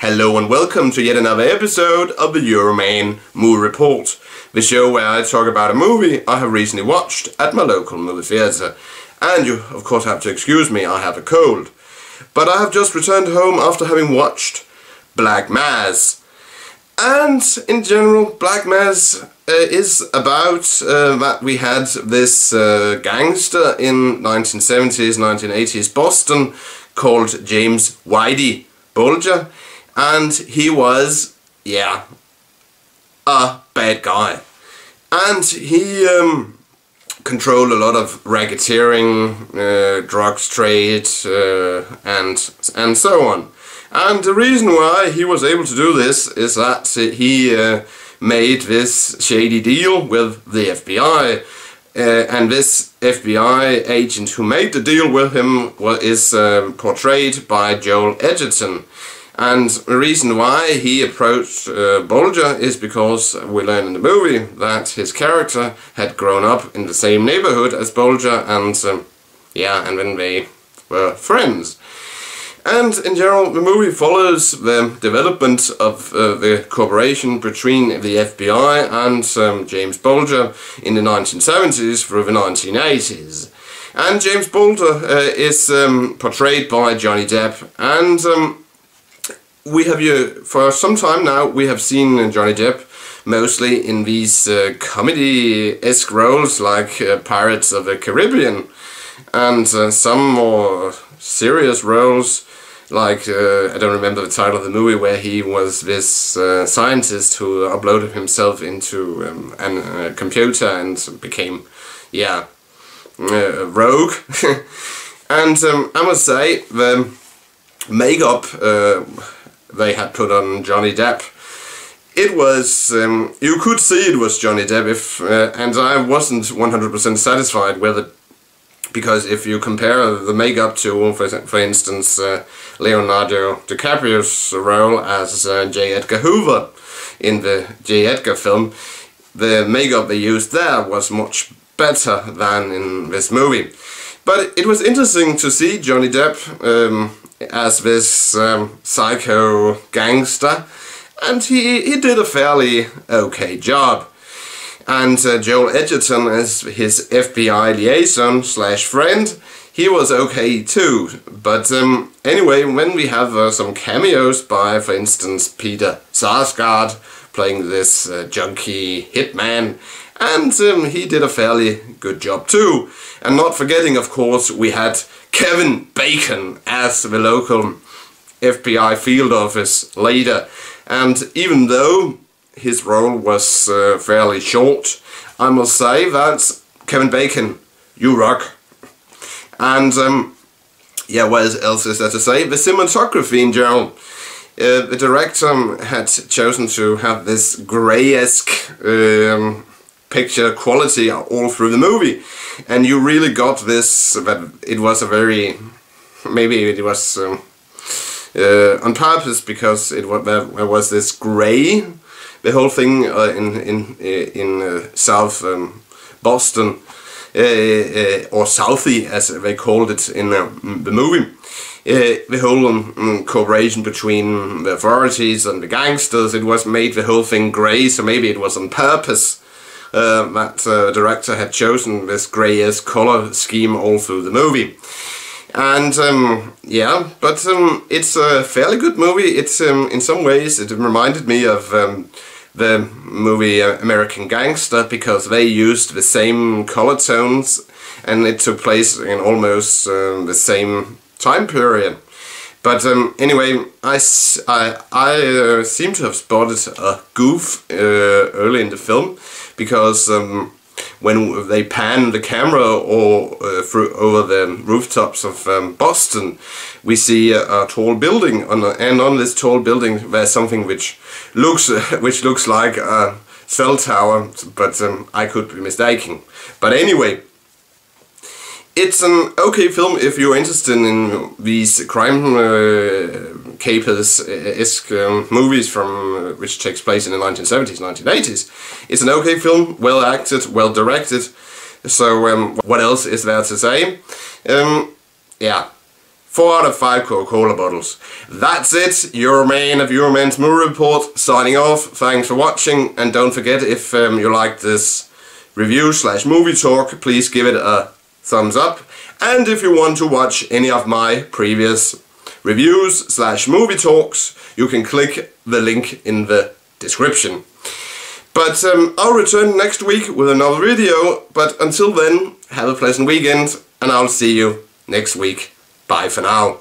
Hello and welcome to yet another episode of the Euroman Movie Report, the show where I talk about a movie I have recently watched at my local movie theatre. And you of course have to excuse me, I have a cold. But I have just returned home after having watched Black Mass. And in general, Black Mass is about that we had this gangster in 1970s, 1980s Boston called James Whitey Bulger. And he was, a bad guy. And he controlled a lot of racketeering, drugs trade, and so on. And the reason why he was able to do this is that he made this shady deal with the FBI. And this FBI agent who made the deal with him is portrayed by Joel Edgerton. And the reason why he approached Bulger is because we learn in the movie that his character had grown up in the same neighborhood as Bulger, and and then they were friends. And in general, the movie follows the development of the cooperation between the FBI and James Bulger in the 1970s through the 1980s. And James Bulger is portrayed by Johnny Depp, and we have for some time now we have seen Johnny Depp mostly in these comedy-esque roles like Pirates of the Caribbean, and some more serious roles like I don't remember the title of the movie, where he was this scientist who uploaded himself into a computer and became rogue. And I must say the makeup they had put on Johnny Depp, it was, you could see it was Johnny Depp, and I wasn't 100% satisfied with it, because if you compare the makeup to, for instance, Leonardo DiCaprio's role as J. Edgar Hoover in the J. Edgar film, the makeup they used there was much better than in this movie. But it was interesting to see Johnny Depp as this psycho gangster, and he did a fairly okay job. And Joel Edgerton as his FBI liaison / friend, he was okay too. But anyway, when we have some cameos by, for instance, Peter Sarsgaard playing this junkie hitman, and he did a fairly good job too. And not forgetting, of course, we had Kevin Bacon as the local FBI field office leader. And even though his role was fairly short, I must say that Kevin Bacon, you rock. And what else is there to say? The cinematography in general. The director had chosen to have this grey-esque picture quality all through the movie, and you really got this, that it was a very, maybe it was on purpose, because there was this grey, the whole thing in South Boston, or Southie as they called it in the movie. The whole cooperation between the authorities and the gangsters, it was made the whole thing grey, so maybe it was on purpose that the director had chosen this grey-esque colour scheme all through the movie. And but it's a fairly good movie. It's in some ways it reminded me of the movie American Gangster, because they used the same colour tones and it took place in almost the same time period. But anyway, I seem to have spotted a goof early in the film, because when they pan the camera over the rooftops of Boston, we see a tall building, and on this tall building there's something which looks like a cell tower, but I could be mistaken. But anyway, it's an okay film if you're interested in these crime capers-esque movies from which takes place in the 1970s, 1980s. It's an okay film, well acted, well directed. So what else is there to say? 4 out of 5 Coca-Cola bottles. That's it. Euroman of Euroman's Movie Report signing off. Thanks for watching, and don't forget, if you like this review / movie talk, please give it a thumbs up. And if you want to watch any of my previous reviews / movie talks, you can click the link in the description. But I'll return next week with another video, but until then, have a pleasant weekend, and I'll see you next week. Bye for now.